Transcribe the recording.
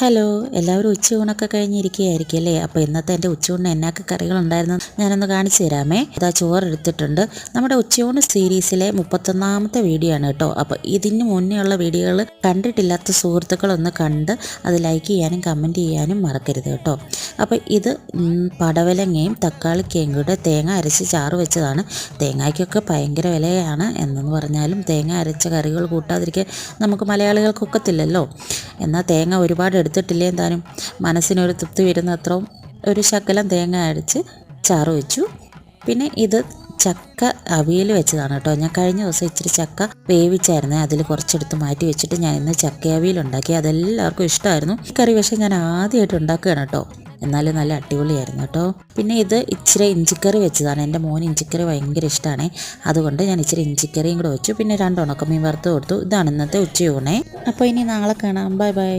Hello, എല്ലാവരും ഉച്ചയൂണൊക്കെ കഴിഞ്ഞിരിക്കുകയായിരിക്കും അല്ലേ? അപ്പോൾ ഇന്നത്തെ എൻ്റെ ഉച്ചയൂണിന് എന്നൊക്കെ കറികളുണ്ടായിരുന്നു ഞാനൊന്ന് കാണിച്ചു തരാമേ. ഇതാ ചോറ് എടുത്തിട്ടുണ്ട്. നമ്മുടെ ഉച്ചയൂണ് സീരീസിലെ 31ാമത്തെ വീഡിയോ ആണ് കേട്ടോ. അപ്പോൾ ഇതിന് മുന്നേ ഉള്ള വീഡിയോകൾ കണ്ടിട്ടില്ലാത്ത സുഹൃത്തുക്കളൊന്ന് കണ്ട് അത് ലൈക്ക് ചെയ്യാനും കമൻറ്റ് ചെയ്യാനും മറക്കരുത് കേട്ടോ. അപ്പോൾ ഇത് പടവലങ്ങയും തക്കാളിക്കയും കൂടെ തേങ്ങ അരച്ച് ചാറ് വെച്ചതാണ്. തേങ്ങയ്ക്കൊക്കെ ഭയങ്കര വിലയാണ്. എന്നെന്ന് പറഞ്ഞാലും തേങ്ങ അരച്ച കറികൾ കൂട്ടാതിരിക്കാൻ നമുക്ക് മലയാളികൾക്കൊക്കത്തില്ലല്ലോ. എന്നാൽ തേങ്ങ ഒരുപാട് എടുത്തിട്ടില്ലേ താനും മനസ്സിനൊരു തൃപ്തി വരുന്നത്രയും ഒരു ശകലം തേങ്ങ അരച്ച് ചാറ് വെച്ചു. പിന്നെ ഇത് ചക്ക അവിയൽ വെച്ചതാണ് കേട്ടോ. ഞാൻ കഴിഞ്ഞ ദിവസം ഇച്ചിരി ചക്ക വേവിച്ചായിരുന്നു, അതിൽ കുറച്ചെടുത്ത് മാറ്റി വെച്ചിട്ട് ഞാൻ ഇന്ന് ചക്ക അവിയൽ ഉണ്ടാക്കി. അതെല്ലാവർക്കും ഇഷ്ടമായിരുന്നു. ഈ കറി പക്ഷേ ഞാൻ ആദ്യമായിട്ട് ഉണ്ടാക്കുകയാണ് കേട്ടോ. എന്നാലും നല്ല അടിപൊളിയായിരുന്നു കേട്ടോ. പിന്നെ ഇത് ഇച്ചിരി ഇഞ്ചിക്കറി വെച്ചതാണ്. എൻ്റെ മോന് ഇഞ്ചിക്കറി ഭയങ്കര ഇഷ്ടമാണ്. അതുകൊണ്ട് ഞാൻ ഇച്ചിരി ഇഞ്ചിക്കറിയും കൂടെ വെച്ചു. പിന്നെ 2 ഉണക്കമീൻ വറുത്ത് കൊടുത്തു. ഇതാണ് ഇന്നത്തെ ഉച്ചയൂണേ. അപ്പോൾ ഇനി നാളെ കാണാം. Bye bye.